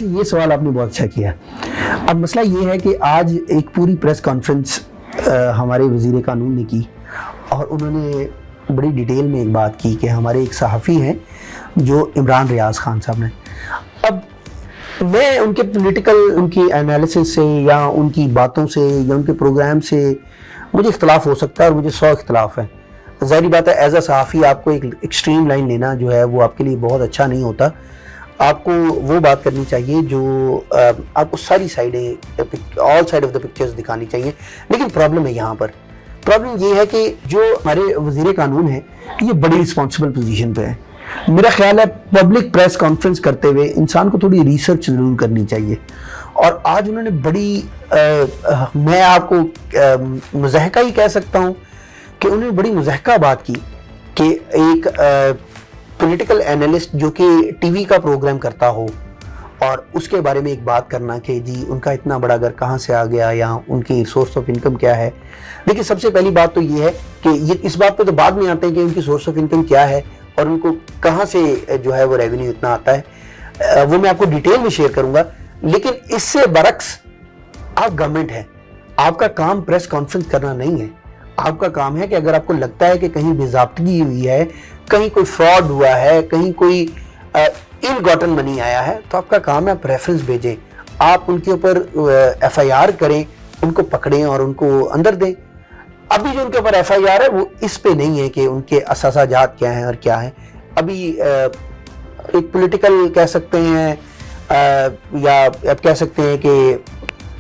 اچھا یہ سوال آپ نے بہت اچھا کیا. اب مسئلہ یہ ہے کہ آج ایک پوری پریس کانفرنس ہمارے وزیر قانون نے کی اور انہوں نے بڑی ڈیٹیل میں ایک بات کی کہ ہمارے ایک صحافی ہیں جو عمران ریاض خان صاحب نے. اب میں ان کے پولیٹیکل ان کی انالیسس سے یا ان کی باتوں سے یا ان کے پروگرام سے مجھے اختلاف ہو سکتا ہے اور مجھے 100 اختلاف ہیں. ظاہری بات ہے ایز اے صحافی آپ کو ایک ایکسٹریم لائن لینا جو ہے وہ آپ کے لیے بہت اچھا نہیں ہوتا. آپ کو وہ بات کرنی چاہیے جو آپ کو ساری سائڈیں آل سائڈ آف دا پکچرز دکھانی چاہیے. لیکن پرابلم ہے یہاں پر پرابلم یہ ہے کہ جو ہمارے وزیر قانون ہیں یہ بڑی رسپانسبل پوزیشن پہ ہے. میرا خیال ہے پبلک پریس کانفرنس کرتے ہوئے انسان کو تھوڑی ریسرچ ضرور کرنی چاہیے. اور آج انہوں نے بڑی میں آپ کو مضحکہ ہی کہہ سکتا ہوں کہ انہوں نے بڑی مضحکہ بات کی کہ ایک پولیٹیکل اینالسٹ جو کہ ٹی وی کا پروگرام کرتا ہو اور اس کے بارے میں ایک بات کرنا کہ جی ان کا اتنا بڑا گھر کہاں سے آ گیا یا ان کی سورس آف انکم کیا ہے. لیکن سب سے پہلی بات تو یہ ہے کہ یہ اس بات پہ تو بعد میں آتے ہیں کہ ان کی سورس آف انکم کیا ہے اور ان کو کہاں سے جو ہے وہ ریونیو اتنا آتا ہے, وہ میں آپ کو ڈیٹیل میں شیئر کروں گا. لیکن اس سے برعکس آپ گورنمنٹ ہے, آپ کا کام پریس کانفرنس کرنا نہیں ہے. آپ کا کام ہے کہ اگر آپ کو لگتا ہے کہ کہیں بے ضابطگی ہوئی ہے, کہیں کوئی فراڈ ہوا ہے, کہیں کوئی اِل گاٹن منی آیا ہے, تو آپ کا کام ہے آپ ریفرنس بھیجیں, آپ ان کے اوپر ایف آئی آر کریں, ان کو پکڑیں اور ان کو اندر دیں. ابھی جو ان کے اوپر ایف آئی آر ہے وہ اس پہ نہیں ہے کہ ان کے اثاثہ جات کیا ہیں اور کیا ہیں. ابھی ایک پولیٹیکل کہہ سکتے ہیں یا آپ کہہ سکتے ہیں کہ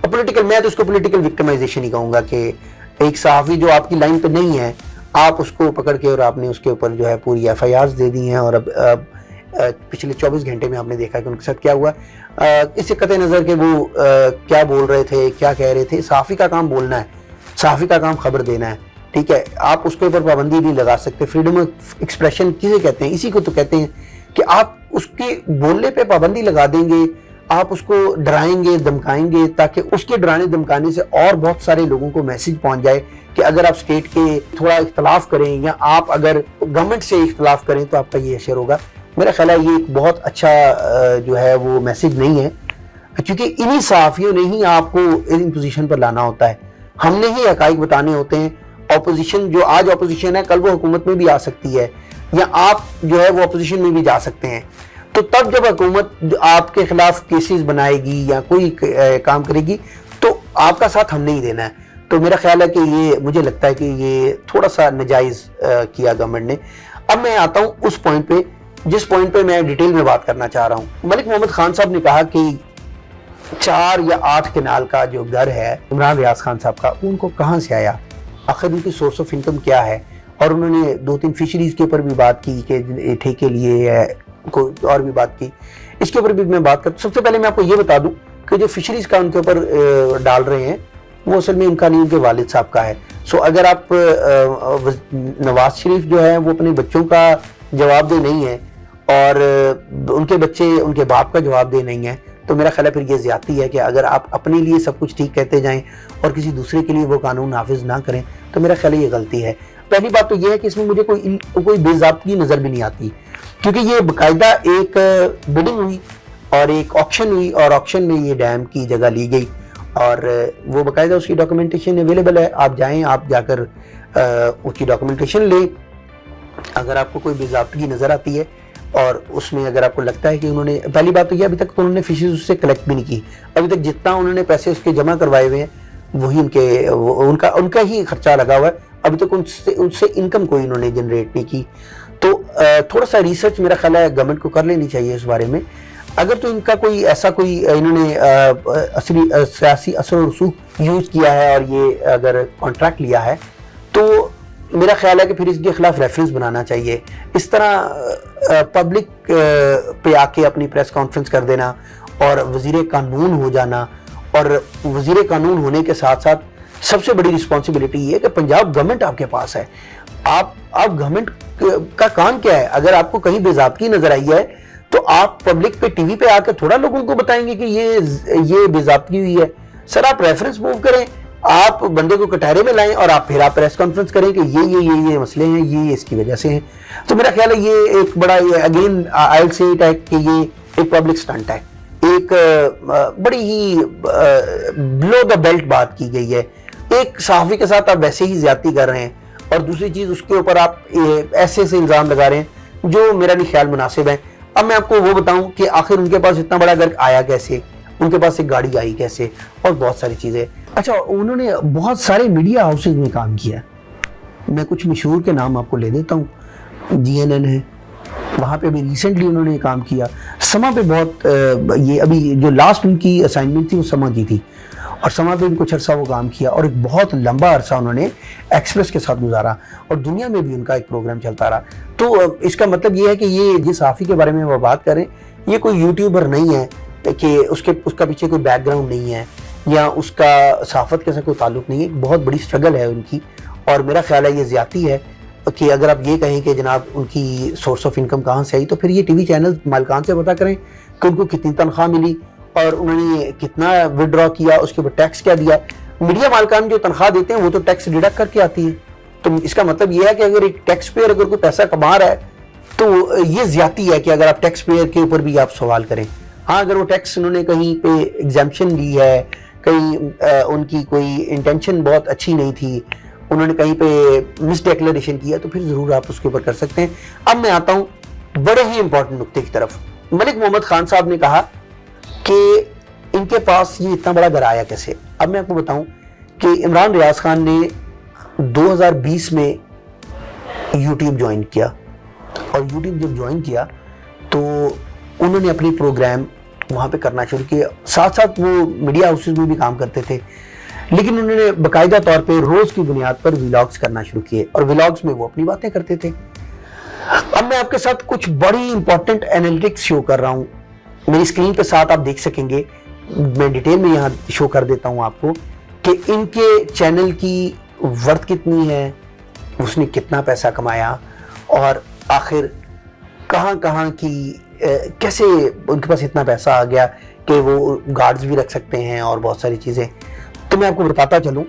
پولیٹیکل, میں تو اس کو پولیٹیکل وکٹمائزیشن ہی کہوں گا کہ ایک صحافی جو آپ کی لائن پہ نہیں ہے آپ اس کو پکڑ کے اور آپ نے اس کے اوپر جو ہے پوری ایف آئی آرز دے دی ہیں. اور اب پچھلے 24 گھنٹے میں آپ نے دیکھا کہ ان کے ساتھ کیا ہوا. اس سے قطع نظر کہ وہ کیا بول رہے تھے, کیا کہہ رہے تھے, صحافی کا کام بولنا ہے, صحافی کا کام خبر دینا ہے, ٹھیک ہے. آپ اس کے اوپر پابندی نہیں لگا سکتے. فریڈم آف ایکسپریشن کسے کہتے ہیں؟ اسی کو تو کہتے ہیں کہ آپ اس کے بولنے پہ پابندی لگا دیں گے, آپ اس کو ڈرائیں گے, دمکائیں گے, تاکہ اس کے ڈرانے دمکانے سے اور بہت سارے لوگوں کو میسج پہنچ جائے کہ اگر آپ اسٹیٹ کے تھوڑا اختلاف کریں یا آپ اگر گورنمنٹ سے اختلاف کریں تو آپ کا یہ اشر ہوگا. میرا خیال ہے یہ ایک بہت اچھا جو ہے وہ میسج نہیں ہے, کیونکہ انہی صحافیوں نے ہی آپ کو ان پوزیشن پر لانا ہوتا ہے. ہم نے ہی حقائق بتانے ہوتے ہیں. اپوزیشن جو آج اپوزیشن ہے کل وہ حکومت میں بھی آ سکتی ہے, یا آپ جو ہے وہ اپوزیشن میں بھی جا سکتے ہیں. تو تب جب حکومت آپ کے خلاف کیسز بنائے گی یا کوئی کام کرے گی تو آپ کا ساتھ ہم نے ہی دینا ہے. تو میرا خیال ہے کہ یہ مجھے لگتا ہے کہ یہ تھوڑا سا ناجائز کیا گورنمنٹ نے. اب میں آتا ہوں اس پوائنٹ پہ جس پوائنٹ پہ میں ڈیٹیل میں بات کرنا چاہ رہا ہوں. ملک محمد خان صاحب نے کہا کہ 4 یا 8 کنال کا جو گھر ہے عمران ریاض خان صاحب کا, ان کو کہاں سے آیا, آخر ان کی سورس آف انکم کیا ہے. اور انہوں نے 2-3 فشریز کے اوپر بھی بات کی کہ ٹھیکے لیے اور بھی بات کی. اس کے اوپر بھی میں بات کرتا ہوں. سب سے پہلے میں آپ کو یہ بتا دوں کہ جو فشریز کا ان کے اوپر ڈال رہے ہیں وہ اصل میں ان کا نہیں, ان کے والد صاحب کا ہے. سو اگر آپ نواز شریف جو ہے وہ اپنے بچوں کا جواب دہ نہیں ہے اور ان کے بچے ان کے باپ کا جواب دہ نہیں ہے, تو میرا خیال ہے پھر یہ زیادتی ہے کہ اگر آپ اپنے لیے سب کچھ ٹھیک کہتے جائیں اور کسی دوسرے کے لیے وہ قانون نافذ نہ کریں تو میرا خیال ہے یہ غلطی ہے. پہلی بات تو یہ ہے کہ اس میں مجھے کوئی بے ضابطگی نظر بھی نہیں آتی, کیونکہ یہ باقاعدہ ایک بڈنگ ہوئی اور ایک آکشن ہوئی اور آکشن میں یہ ڈیم کی جگہ لی گئی اور وہ باقاعدہ اس کی ڈاکومنٹیشن اویلیبل ہے. آپ جائیں, آپ جا کر اس کی ڈاکومنٹیشن لیں. اگر آپ کو کوئی بے ضابطگی نظر آتی ہے اور اس میں اگر آپ کو لگتا ہے کہ انہوں نے, پہلی بات تو یہ ابھی تک تو انہوں نے فشیز اس سے کلیکٹ بھی نہیں کی. ابھی تک جتنا انہوں نے پیسے اس کے جمع کروائے ہوئے ہیں وہی ان کا ہی خرچہ لگا ہوا ہے. ابھی تک ان سے انکم کوئی انہوں نے جنریٹ نہیں کی. تو تھوڑا سا ریسرچ میرا خیال ہے گورنمنٹ کو کر لینی چاہیے اس بارے میں. اگر تو ان کا کوئی ایسا کوئی انہوں نے سیاسی اثر و رسوخ یوز کیا ہے اور یہ اگر کانٹریکٹ لیا ہے تو میرا خیال ہے کہ پھر اس کے خلاف ریفرنس بنانا چاہیے. اس طرح پبلک پہ آ کے اپنی پریس کانفرنس کر دینا اور وزیر قانون ہو جانا, اور وزیر قانون ہونے کے ساتھ ساتھ سب سے بڑی رسپانسبلٹی یہ ہے کہ پنجاب گورنمنٹ آپ کے پاس ہے. آپ گورنمنٹ کا کام کیا ہے؟ اگر آپ کو کہیں بے ضابطگی نظر آئی ہے تو آپ پبلک پہ ٹی وی پہ آ کے تھوڑا لوگوں کو بتائیں گے کہ یہ بے ضابطگی ہوئی ہے. سر آپ ریفرنس موو کریں, آپ بندے کو کٹہرے میں لائیں اور پھر آپ پریس کانفرنس کریں کہ یہ مسئلے ہیں, یہ اس کی وجہ سے ہیں. تو میرا خیال ہے یہ ایک بڑا اگین آئی ول سے کہ یہ ایک پبلک سٹنٹ ہے, ایک بڑی ہی بلو دا بیلٹ بات کی گئی ہے. ایک صحافی کے ساتھ آپ ویسے ہی زیادتی کر رہے ہیں, اور دوسری چیز اس کے اوپر آپ ایسے الزام لگا رہے ہیں جو میرا نہیں خیال مناسب ہے. اب میں آپ کو وہ بتاؤں کہ آخر ان کے پاس اتنا بڑا گھر آیا کیسے, ان کے پاس ایک گاڑی آئی کیسے, اور بہت ساری چیزیں. اچھا, انہوں نے بہت سارے میڈیا ہاؤسز میں کام کیا. میں کچھ مشہور کے نام آپ کو لے دیتا ہوں. GNN ہے, وہاں پہ بھی ریسنٹلی انہوں نے کام کیا. سما پہ بہت یہ ابھی جو لاسٹ ان کی اسائنمنٹ تھی وہ سما کی تھی, اور سما پہ بھی کچھ عرصہ وہ کام کیا, اور ایک بہت لمبا عرصہ انہوں نے ایکسپریس کے ساتھ گزارا, اور دنیا میں بھی ان کا ایک پروگرام چلتا رہا. تو اس کا مطلب یہ ہے کہ یہ جس صحافی کے بارے میں وہ بات کریں, یہ کوئی یوٹیوبر نہیں ہے کہ اس کا پیچھے کوئی بیک گراؤنڈ نہیں ہے, یا اس کا صحافت کے ساتھ کوئی تعلق نہیں ہے. بہت بڑی سٹرگل ہے ان کی, اور میرا خیال ہے یہ زیادتی ہے کہ اگر آپ یہ کہیں کہ جناب ان کی سورس آف انکم کہاں سے آئی, تو پھر یہ ٹی وی چینل مالکان سے پتہ کریں کہ ان کو کتنی تنخواہ ملی اور انہوں نے کتنا وڈرا کیا, اس کے اوپر ٹیکس کیا دیا. میڈیا مالکان جو تنخواہ دیتے ہیں وہ تو ٹیکس ڈیڈکٹ کر کے آتی ہے. تو اس کا مطلب یہ ہے کہ اگر ایک ٹیکس پیئر اگر کوئی پیسہ کما رہا ہے تو یہ زیادتی ہے کہ اگر آپ ٹیکس پیئر کے اوپر بھی آپ سوال کریں. ہاں, اگر وہ ٹیکس انہوں نے کہیں پہ ایگزیمپشن لی ہے, کہیں ان کی کوئی انٹینشن بہت اچھی نہیں تھی, انہوں نے کہیں پہ مس ڈیکلیریشن کیا, تو پھر ضرور آپ اس کے اوپر کر سکتے ہیں. اب میں آتا ہوں بڑے ہی امپورٹنٹ نقطے کی طرف. ملک محمد خان صاحب نے کہا کہ ان کے پاس یہ اتنا بڑا گھر آیا کیسے. اب میں آپ کو بتاؤں کہ عمران ریاض خان نے 2020 میں یوٹیوب جوائن کیا, اور یوٹیوب جب جوائن کیا تو انہوں نے اپنی پروگرام وہاں پہ کرنا شروع کیا. ساتھ ساتھ وہ میڈیا ہاؤسز میں بھی کام کرتے تھے, لیکن انہوں نے باقاعدہ طور پہ روز کی بنیاد پر ولاگز کرنا شروع کیے, اور ولاگز میں وہ اپنی باتیں کرتے تھے. اب میں آپ کے ساتھ کچھ بڑی امپورٹنٹ اینالیٹکس شو کر رہا ہوں, میری اسکرین کے ساتھ آپ دیکھ سکیں گے. میں ڈیٹیل میں یہاں شو کر دیتا ہوں آپ کو کہ ان کے چینل کی ورتھ کتنی ہے, اس نے کتنا پیسہ کمایا, اور آخر کہاں کہاں کی کیسے ان کے پاس اتنا پیسہ آ گیا کہ وہ گارڈز بھی رکھ سکتے ہیں اور بہت ساری چیزیں. تو میں آپ کو بتاتا چلوں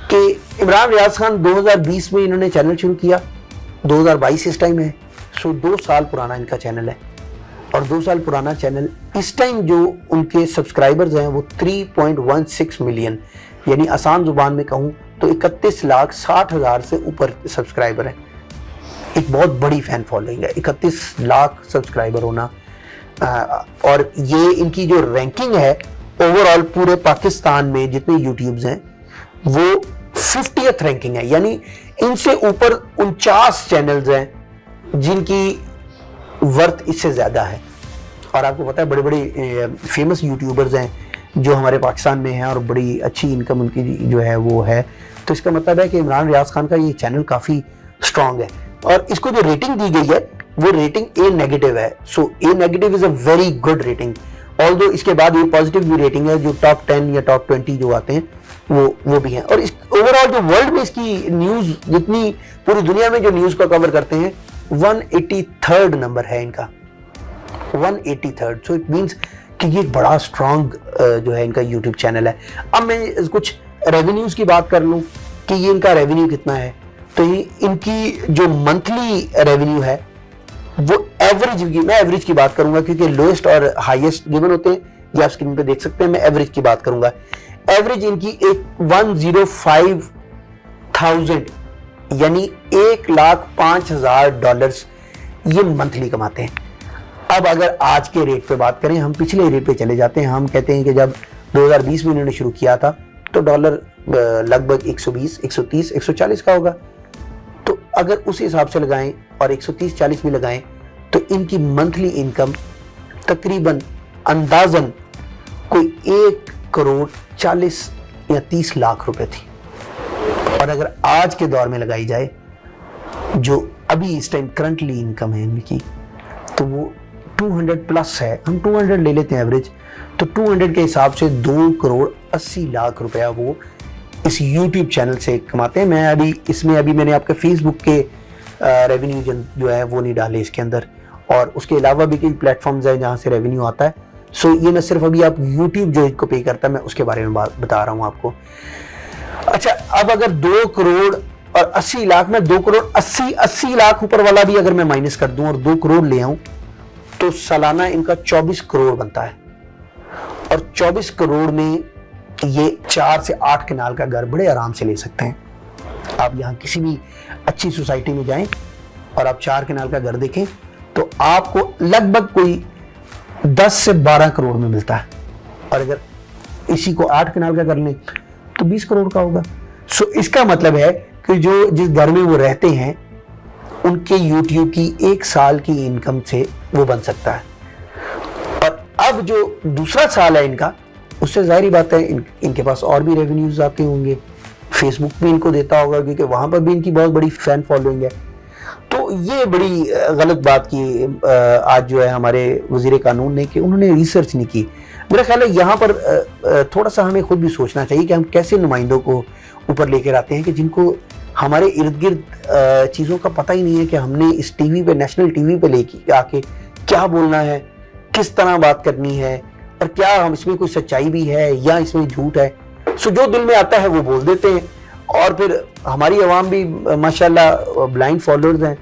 کہ عمران ریاض خان 2020 میں انہوں نے چینل شروع کیا, 2022 اس ٹائم ہے, 2 سال پرانا ان کا چینل ہے. اور 2 سال پرانا چینل اس ٹائم جو ان کے سبسکرائبرز ہیں وہ 3.16 ملین, یعنی آسان زبان میں کہوں تو 31,60,000 سے اوپر سبسکرائبر ہیں. ایک بہت بڑی فین فالوئنگ ہے 31 لاکھ سبسکرائبر ہونا. اور یہ ان کی جو رینکنگ ہے اوور آل پورے پاکستان میں جتنے یوٹیوبز ہیں وہ 50th رینکنگ ہے, یعنی ان سے اوپر 49 چینلز ہیں جن کی ورتھ اس سے زیادہ ہے. اور آپ کو پتا ہے بڑے بڑے فیمس یوٹیوبرز ہیں جو ہمارے پاکستان میں ہیں, اور بڑی اچھی انکم ان کی جو ہے وہ ہے. تو اس کا مطلب ہے کہ عمران ریاض خان کا یہ چینل کافی سٹرونگ ہے, اور اس کو جو ریٹنگ دی گئی ہے وہ ریٹنگ A نیگیٹو ہے. So A negative is a very good rating, although اس کے بعد یہ پازیٹیو بھی ریٹنگ ہے, جو ٹاپ 10 یا ٹاپ 20 جو آتے ہیں وہ بھی ہیں. اور اس اوور آل جو ورلڈ میں اس کی نیوز جتنی پوری دنیا میں جو نیوز کو کور کرتے ہیں 183rd نمبر ہے ان کا, 183rd. سو اٹ مینس کہ یہ بڑا سٹرونگ جو ہے ان کا یوٹیوب چینل ہے. اب میں کچھ ریونیوز کی بات کر لوں کہ یہ ان کا ریونیو کتنا ہے. تو ان کی جو منتھلی ریونیو ہے وہ ایوریج, میں ایوریج کی بات کروں گا کیونکہ لوئسٹ اور ہائیسٹ گیون ہوتے ہیں, یہ آپ اسکرین پہ دیکھ سکتے ہیں. میں ایوریج کی بات کروں گا. ایوریج ان کی 105,000 یعنی $1,05,000 یہ منتھلی کماتے ہیں. اب اگر آج کے ریٹ پہ بات کریں, ہم پچھلے ریٹ پہ چلے جاتے ہیں. ہم کہتے ہیں کہ جب 2020 میں انہوں نے شروع کیا تھا تو ڈالر لگ بھگ 120, 130, 140 کا ہوگا. تو اگر اس حساب سے لگائیں اور 130-40 بھی لگائیں تو ان کی منتھلی انکم تقریباً اندازاً کوئی 1,40,00,000 یا 30 لاکھ روپے تھی. اور اگر آج کے دور میں لگائی جائے جو ابھی اس ٹائم کرنٹلی انکم ہے ان کی تو وہ 200 پلس ہے. ہم 200 لے لیتے ہیں ایوریج, تو 200 کے حساب سے 2,80,00,000 روپیہ وہ اس یوٹیوب چینل سے کماتے ہیں. میں ابھی میں نے آپ کے فیس بک کے ریونیو جو ہے وہ نہیں ڈالے اس کے اندر, اور اس کے علاوہ بھی کئی پلیٹ فارمز ہیں جہاں سے ریونیو آتا ہے. سو یہ میں صرف ابھی آپ یوٹیوب جو کو پے کرتا ہے میں اس کے بارے میں بتا رہا ہوں آپ کو. اچھا, اب اگر 2,80,00,000 میں 2,80,00,000 اوپر والا بھی اگر میں مائنس کر دوں اور 2 کروڑ لے آؤں تو سالانہ ان کا 24 کروڑ بنتا ہے. اور 24 کروڑ میں یہ 4 سے 8 کنال کا گھر بڑے آرام سے لے سکتے ہیں. آپ یہاں کسی بھی اچھی سوسائٹی میں جائیں اور آپ 4 کنال کا گھر دیکھیں تو آپ کو لگ بھگ کوئی 10 سے 12 کروڑ میں ملتا ہے, اور اگر اسی کو 8 کنال کا گھر لیں تو 20 کروڑ کا ہوگا. سو اس کا مطلب ہے کہ جس گھر میں وہ رہتے ہیں ان کے یوٹیوب کی 1 سال کی انکم سے وہ بن سکتا ہے. اور اب جو دوسرا سال ہے ان کا, اس سے ظاہری بات ہے ان کے پاس اور بھی ریونیوز آتے ہوں گے, فیس بک بھی ان کو دیتا ہوگا کیونکہ وہاں پر بھی ان کی بہت بڑی فین فالوئنگ ہے. تو یہ بڑی غلط بات کی آج جو ہے ہمارے وزیر قانون نے کہ انہوں نے ریسرچ نہیں کی. میرا خیال ہے یہاں پر تھوڑا سا ہمیں خود بھی سوچنا چاہیے کہ ہم کیسے نمائندوں کو اوپر لے کر آتے ہیں کہ جن کو ہمارے ارد گرد چیزوں کا پتہ ہی نہیں ہے کہ ہم نے اس ٹی وی پہ, نیشنل ٹی وی پہ لے کے آ کے کیا بولنا ہے, کس طرح بات کرنی ہے, اور کیا ہم اس میں کوئی سچائی بھی ہے یا اس میں جھوٹ ہے. سو جو دل میں آتا ہے وہ بول دیتے ہیں, اور پھر ہماری عوام بھی ماشاءاللہ بلائنڈ فالوورز ہیں,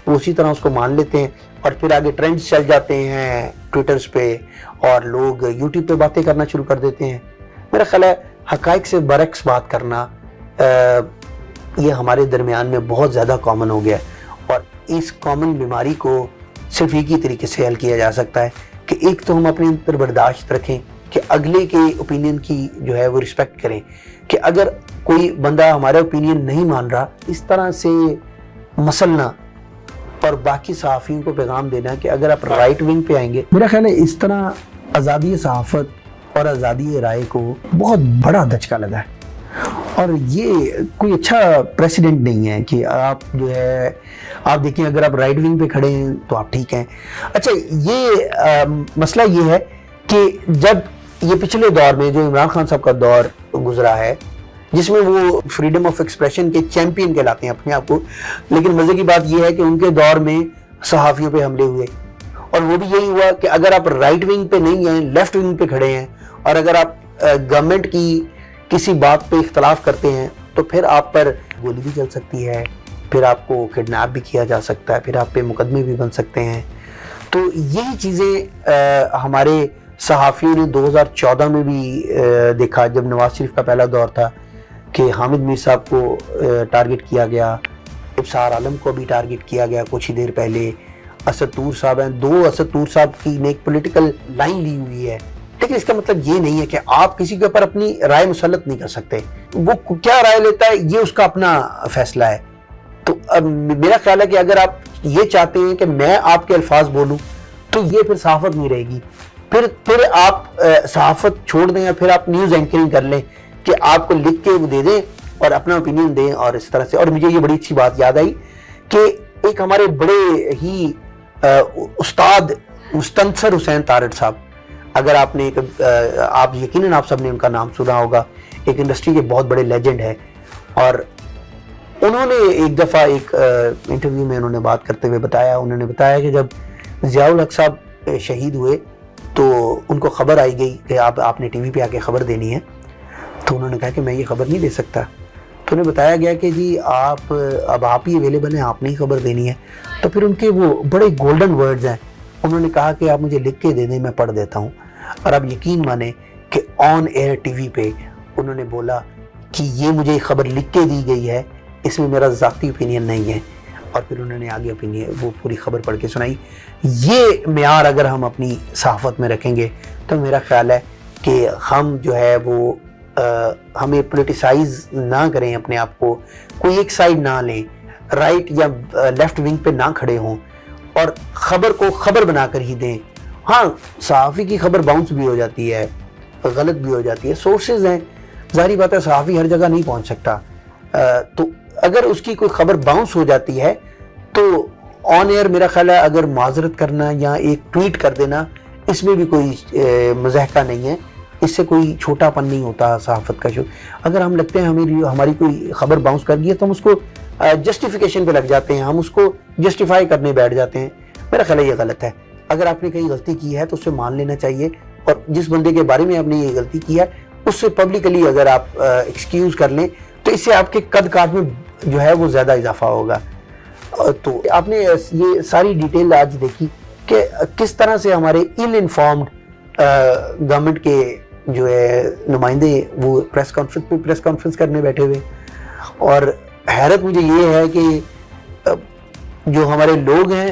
وہ اسی طرح اس کو مان لیتے ہیں, اور پھر آگے ٹرینڈز چل جاتے ہیں ٹویٹرز پہ, اور لوگ یوٹیوب پہ باتیں کرنا شروع کر دیتے ہیں. میرا خیال ہے حقائق سے برعکس بات کرنا یہ ہمارے درمیان میں بہت زیادہ کامن ہو گیا ہے, اور اس کامن بیماری کو صرف ایک ہی طریقے سے حل کیا جا سکتا ہے کہ ایک تو ہم اپنے اندر برداشت رکھیں کہ اگلے کے اوپینین کی جو ہے وہ رسپیکٹ کریں, کہ اگر کوئی بندہ ہمارا اوپینین نہیں مان رہا اس طرح سے مسلنا, اور باقی صحافیوں کو پیغام دینا کہ اگر آپ رائٹ ونگ پہ آئیں گے. میرا خیال ہے اس طرح آزادی صحافت اور آزادی رائے کو بہت بڑا دھچکا لگا ہے, اور یہ کوئی اچھا پریسیڈنٹ نہیں ہے کہ آپ جو ہے آپ دیکھیں اگر آپ رائٹ ونگ پہ کھڑے ہیں تو آپ ٹھیک ہیں. اچھا, یہ مسئلہ یہ ہے کہ جب یہ پچھلے دور میں جو عمران خان صاحب کا دور گزرا ہے جس میں وہ فریڈم آف ایکسپریشن کے چیمپئن کہلاتے ہیں اپنے آپ کو, لیکن مزے کی بات یہ ہے کہ ان کے دور میں صحافیوں پہ حملے ہوئے, اور وہ بھی یہی ہوا کہ اگر آپ رائٹ ونگ پہ نہیں ہیں, لیفٹ ونگ پہ کھڑے ہیں, اور اگر آپ گورنمنٹ کی کسی بات پہ اختلاف کرتے ہیں تو پھر آپ پر گولی بھی چل سکتی ہے, پھر آپ کو کڈنیپ بھی کیا جا سکتا ہے, پھر آپ پہ مقدمے بھی بن سکتے ہیں. تو یہی چیزیں ہمارے صحافیوں نے 2014 میں بھی دیکھا جب نواز شریف کا پہلا دور تھا کہ حامد میر صاحب کو ٹارگٹ کیا گیا, ابصار عالم کو بھی ٹارگٹ کیا گیا کچھ ہی دیر پہلے, اسد طور صاحب ہیں, 2 اسد طور صاحب کی نے ایک پولیٹیکل لائن لی ہوئی ہے. لیکن اس کا مطلب یہ نہیں ہے کہ آپ کسی کے اوپر اپنی رائے مسلط نہیں کر سکتے, وہ کیا رائے لیتا ہے یہ اس کا اپنا فیصلہ ہے. تو اب میرا خیال ہے کہ اگر آپ یہ چاہتے ہیں کہ میں آپ کے الفاظ بولوں تو یہ پھر صحافت نہیں رہے گی, پھر آپ صحافت چھوڑ دیں یا پھر آپ نیوز اینکرنگ کر لیں کہ آپ کو لکھ کے وہ دے دیں اور اپنا اوپینین دیں, اور اس طرح سے. اور مجھے یہ بڑی اچھی بات یاد آئی کہ ایک ہمارے بڑے ہی استاد مستنصر حسین تارڑ صاحب, اگر آپ نے آپ یقیناً آپ سب نے ان کا نام سنا ہوگا, ایک انڈسٹری کے بہت بڑے لیجنڈ ہیں, اور انہوں نے ایک دفعہ ایک انٹرویو میں انہوں نے بات کرتے ہوئے بتایا کہ جب ضیاء الحق صاحب شہید ہوئے تو ان کو خبر آئی گئی کہ آپ نے ٹی وی پہ آ کے خبر دینی ہے, تو انہوں نے کہا کہ میں یہ خبر نہیں دے سکتا. تو انہیں بتایا گیا کہ جی اب آپ ہی اویلیبل ہیں, آپ نے ہی خبر دینی ہے. تو پھر ان کے وہ بڑے گولڈن ورڈز ہیں, انہوں نے کہا کہ آپ مجھے لکھ کے دے دیں, میں پڑھ دیتا ہوں. اور آپ یقین مانیں کہ آن ایئر ٹی وی پہ انہوں نے بولا کہ یہ مجھے خبر لکھ کے دی گئی ہے, اس میں میرا ذاتی اوپینین نہیں ہے, اور پھر انہوں نے آگے وہ پوری خبر پڑھ کے سنائی. یہ معیار اگر ہم اپنی صحافت میں رکھیں گے تو میرا خیال ہے کہ ہم جو ہے وہ ہمیں پولیٹیسائز نہ کریں اپنے آپ کو, کوئی ایک سائیڈ نہ لیں, رائٹ یا لیفٹ ونگ پہ نہ کھڑے ہوں, اور خبر کو خبر بنا کر ہی دیں. ہاں, صحافی کی خبر باؤنس بھی ہو جاتی ہے, غلط بھی ہو جاتی ہے, سورسز ہیں, ظاہری بات ہے صحافی ہر جگہ نہیں پہنچ سکتا. تو اگر اس کی کوئی خبر باؤنس ہو جاتی ہے تو آن ایئر میرا خیال ہے اگر معذرت کرنا یا ایک ٹویٹ کر دینا اس میں بھی کوئی مضحکہ نہیں ہے, اس سے کوئی چھوٹا پن نہیں ہوتا صحافت کا. اگر ہم لگتے ہیں ہماری کوئی خبر باؤنس کر گئی ہے تو ہم اس کو جسٹیفیکیشن پہ لگ جاتے ہیں, ہم اس کو جسٹیفائی کرنے بیٹھ جاتے ہیں. میرا خیال ہے یہ غلط ہے. اگر آپ نے کہیں غلطی کی ہے تو اسے مان لینا چاہیے, اور جس بندے کے بارے میں آپ نے یہ غلطی کی ہے اس سے پبلکلی اگر آپ ایکسکیوز کر لیں تو اس سے آپ کے قد کاٹ میں جو ہے وہ زیادہ اضافہ ہوگا. تو آپ نے یہ ساری ڈیٹیل آج دیکھی کہ کس طرح سے ہمارے ان انفارمڈ گورنمنٹ کے جو ہے نمائندے وہ پریس کانفرنس کرنے بیٹھے ہوئے. اور حیرت مجھے یہ ہے کہ جو ہمارے لوگ ہیں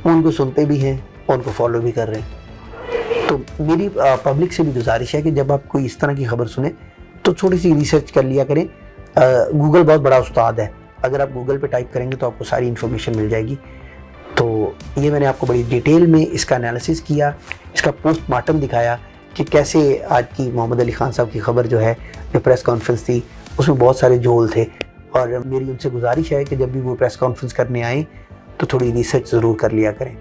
ان کو سنتے بھی ہیں اور ان کو فالو بھی کر رہے ہیں. تو میری پبلک سے بھی گزارش ہے کہ جب آپ کوئی اس طرح کی خبر سنیں تو تھوڑی سی ریسرچ کر لیا کریں. گوگل بہت بڑا استاد ہے, اگر آپ گوگل پہ ٹائپ کریں گے تو آپ کو ساری انفارمیشن مل جائے گی. تو یہ میں نے آپ کو بڑی ڈیٹیل میں اس کا انالیسس کیا, اس کا پوسٹ مارٹم دکھایا کہ کیسے آج کی محمد علی خان صاحب کی خبر جو ہے, جو پریس کانفرنس تھی اس میں بہت سارے جھول تھے. اور میری ان سے گزارش ہے کہ جب بھی وہ پریس کانفرنس کرنے آئیں تو تھوڑی ریسرچ ضرور کر لیا کریں.